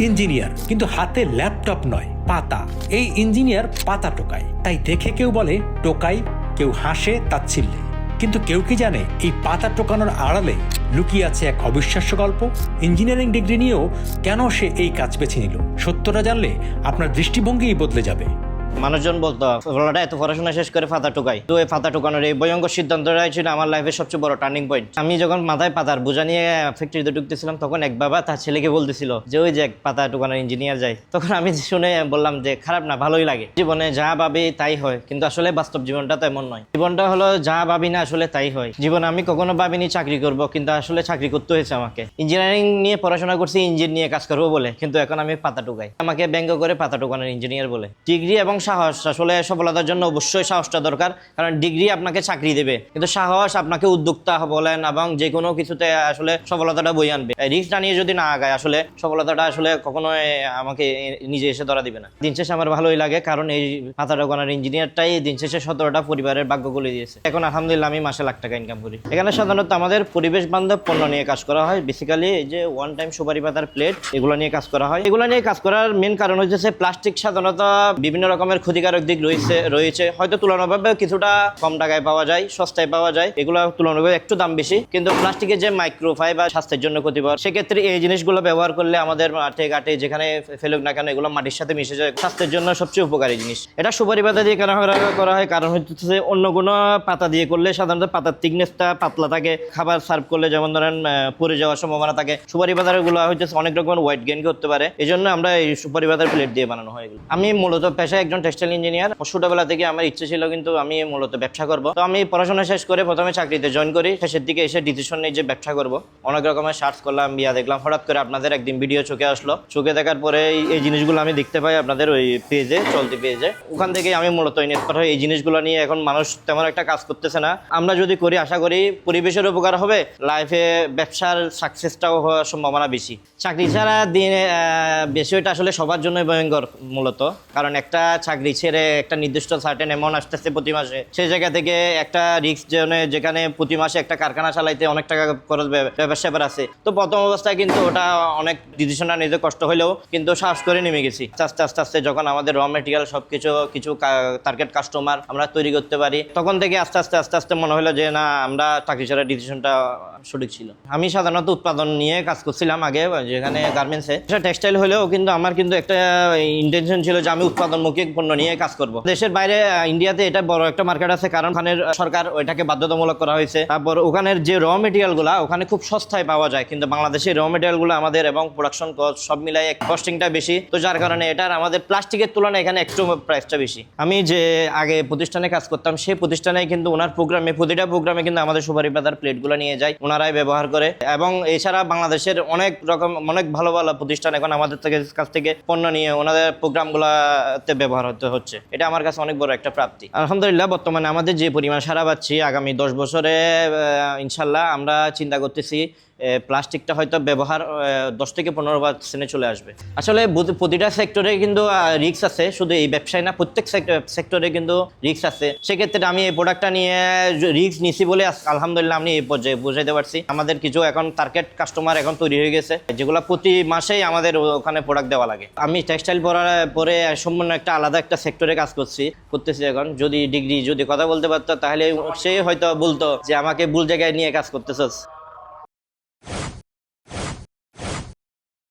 Engineer, কিন্তু হাতে laptop নয়, পাতা। এই ইঞ্জিনিয়ার পাতা টোকায়, তাই দেখে কেউ বলে টোকাই, কেউ হাসে তাচ্ছিল্যে। কিন্তু কেউ কি জানে এই পাতা টোকানোর আড়ালে লুকিয়ে আছে এক অবিশ্বাস্য গল্প? ইঞ্জিনিয়ারিং ডিগ্রি নিয়েও কেন সে এই কাজ বেছে নিল, সত্যটা জানলে আপনার দৃষ্টিভঙ্গিই বদলে যাবে। মানুষজন বলতো বলাটা এত পড়াশোনা শেষ করে ফাতা টোকাই, তো এই ফাতা টোকানোর এই ভয়ঙ্কর সিদ্ধান্তটাই ছিল আমার লাইফের সবচেয়ে বড় টার্নিং পয়েন্ট। আমি যখন মাথায় পাতার বোঝা নিয়ে ফ্যাক্টরিতে ঢুকতেছিলাম, তখন এক বাবা তার ছেলেকে বলতেছিল যে ওই যে এক পাতা টোকানোর ইঞ্জিনিয়ার যায়। তখন আমি শুনে বললাম যে খারাপ না, ভালোই লাগে। জীবনে যা ভাবি তাই হয়, কিন্তু আসলে বাস্তব জীবনটা তো এমন নয়। জীবনটা হলো যা ভাবি না আসলে তাই হয়। জীবনে আমি কখনো ভাবিনি চাকরি করব, কিন্তু আসলে চাকরি করতে হয়েছে আমাকে। ইঞ্জিনিয়ারিং নিয়ে পড়াশোনা করছি ইঞ্জিন নিয়ে কাজ করবো বলে, কিন্তু এখন আমি পাতা টোকাই। আমাকে ব্যঙ্গ করে পাতা টোকানোর ইঞ্জিনিয়ার বলে। ডিগ্রি এবং সাহস, আসলে সফলতার জন্য অবশ্যই সাহসটা দরকার, কারণ ডিগ্রি আপনাকে চাকরি দেবে, কিন্তু সাহস আপনাকে উদ্যোক্তা বলেন এবং যে কোনো কিছুতে আসলে সফলতাটা বই আনবে। রিস্ক নিয়ে যদি না আগায়, আসলে সফলতাটা আসলে কখনো আমাকে নিজে এসে ধরা দিবে না। দিন শেষে আমার ভালোই লাগে, কারণ এই পাতা টোকানোর ইঞ্জিনিয়ারটাই দিন শেষে 17টা পরিবারের ভাগ্য গলে দিয়েছে। এখন আলহামদুলিল্লাহ আমি মাসে লাখ টাকা ইনকাম করি। এখানে সাধারণত আমাদের পরিবেশ বান্ধব পণ্য নিয়ে কাজ করা হয়। বেসিক্যালি এই যে ওয়ান টাইম সুপারি পাতার প্লেট, এগুলো নিয়ে কাজ করা হয়। এগুলো নিয়ে কাজ করার মেন কারণ হচ্ছে প্লাস্টিক সাধারণত বিভিন্ন রকমের ক্ষতিকারক দিক রয়েছে। হয়তো তুলনাভাবে কিছুটা কম টাকায় পাওয়া যায়, সস্তায় পাওয়া যায়, এগুলো তুলনাভাবে একটু দাম বেশি, কিন্তু প্লাস্টিকের যে মাইক্রোফাইবার স্বাস্থ্যের জন্য ক্ষতিকর। সেক্ষেত্রে এই জিনিসগুলো ব্যবহার করলে আমাদের মাঠে ঘাটে যেখানে ফেলুক না কেন, এগুলো মাটির সাথে মিশে যায়, স্বাস্থ্যের জন্য সবচেয়ে উপকারী জিনিস। এটা সুপারি পাতা দিয়ে কেন করা হয়, কারণ হচ্ছে অন্য কোনো পাতা দিয়ে করলে সাধারণত পাতার থিকনেসটা পাতলা থাকে, খাবার সার্ভ করলে যেমন ধরেন পড়ে যাওয়ার সম্ভাবনা থাকে। সুপারি পাতার গুলো হচ্ছে অনেক রকমের ওয়েট গেইন করতে পারে, এই জন্য আমরা এই সুপারি পাতার প্লেট দিয়ে বানানো হয় এগুলো। আমি মূলত পেশায় একজন টেক্সটাইল ইঞ্জিনিয়ার। ছোটবেলা থেকে আমার ইচ্ছে ছিল, কিন্তু আমি মূলত ব্যবসা করব। তো আমি পড়াশোনা শেষ করে প্রথমে চাকরিতে জয়েন করি, শেষের দিকে এসে ডিসিশন নিই যে ব্যবসা করব। অনেক রকমের সার্চ করলাম, বিয়া দেখলাম, হঠাৎ করে আপনাদের একদিন ভিডিও চোখে আসলো। চোখে দেখার পরে এই জিনিসগুলো আমি দেখতে পাই আপনাদের ওই পেজে, চলতি পেজে। ওখান থেকে আমি মূলত ইনস্পায়ার হই। এই জিনিসগুলো নিয়ে এখন মানুষ তেমন একটা কাজ করতেছে না, আমরা যদি করি আশা করি পরিবেশের উপকার হবে, লাইফে ব্যবসার সাকসেসটাও হওয়ার সম্ভাবনা বেশি। চাকরি ছাড়া দিনে বিষয়টা আসলে সবার জন্য ভয়ঙ্কর মূলত, কারণ একটা চাকরি ছেড়ে একটা নির্দিষ্ট সার্টেন অ্যামাউন্ট আসতেছে প্রতি মাসে, সেই জায়গা থেকে একটা রিস্ক যেখানে প্রতি মাসে একটা কারখানা চালাইতে অনেক টাকা খরচ, ব্যাপার আছে। তো প্রথম অবস্থায় কিন্তু ওটা অনেক ডিসিশনটা নিতে কষ্ট হলেও কিন্তু সাহস করে নেমে গেছি। আস্তে আস্তে যখন আমাদের র মেটেরিয়াল কিছু টার্গেট কাস্টমার আমরা তৈরি করতে পারি, তখন থেকে আস্তে আস্তে মনে হলো যে না, আমরা চাকরি ছাড়া ডিসিশনটা সঠিক ছিল। আমি সাধারণত উৎপাদন নিয়ে কাজ করছিলাম আগে, যেখানে গার্মেন্টসে, সেটা টেক্সটাইল হলেও কিন্তু আমার কিন্তু একটা ইন্টেনশন ছিল যে আমি উৎপাদনমুখী পণ্য নিয়ে কাজ করব। দেশের বাইরে ইন্ডিয়াতে এটা বড় একটা মার্কেট আছে, কারণ ওখানের সরকার ওইটাকে বাধ্যতামূলক করা হয়েছে। তারপর ওখানের যে র মেটেরিয়াল গুলা ওখানে খুব সস্তায় পাওয়া যায়, কিন্তু বাংলাদেশের র মেটেরিয়াল গুলো আমাদের এবং প্রোডাকশন কস্ট সব মিলাই কস্টিংটা বেশি, তো যার কারণে এটার আমাদের প্লাস্টিকের তুলনায় এখানে একটু প্রাইসটা বেশি। আমি যে আগে প্রতিষ্ঠানে কাজ করতাম, সেই প্রতিষ্ঠানে কিন্তু ওনার প্রোগ্রামে, প্রতিটা প্রোগ্রামে কিন্তু আমাদের সুপারি পাতার প্লেটগুলো নিয়ে যায়, ওনারাই ব্যবহার করে। এবং এছাড়া বাংলাদেশের অনেক ভালো ভালো প্রতিষ্ঠান এখন আমাদের কাছ থেকে পণ্য নিয়ে ওনাদের প্রোগ্রামগুলোতে ব্যবহার হচ্ছে। এটা আমার কাছে অনেক বড় একটা প্রাপ্তি। আলহামদুলিল্লাহ বর্তমানে আমাদের যে পরিমাণ সারা পাচ্ছি, আগামী 10 বছরে ইনশাল্লাহ আমরা চিন্তা করতেছি প্লাস্টিকটা হয়তো ব্যবহার 10 থেকে 15% চলে আসবে। আসলে প্রতিটা সেক্টরে কিন্তু রিস্ক আছে, শুধু এই ব্যবসায় না, প্রত্যেক সেক্টরে কিন্তু রিস্ক আছে। সেক্ষেত্রে আমি এই প্রোডাক্টটা নিয়ে রিস্ক নিছি বলে আলহামদুলিল্লাহ আমি এই পর্যায়ে বুঝাইতে পারছি। আমাদের কিছু এখন টার্গেট কাস্টমার এখন তৈরি হয়ে গেছে, যেগুলো প্রতি মাসেই আমাদের ওখানে প্রোডাক্ট দেওয়া লাগে। আমি টেক্সটাইল পরে সম্পূর্ণ একটা আলাদা একটা সেক্টরে কাজ করতেছি এখন। যদি কথা বলতে পারতো তাহলে সে হয়তো বলতো যে আমাকে ভুল জায়গায় নিয়ে কাজ করতেছস।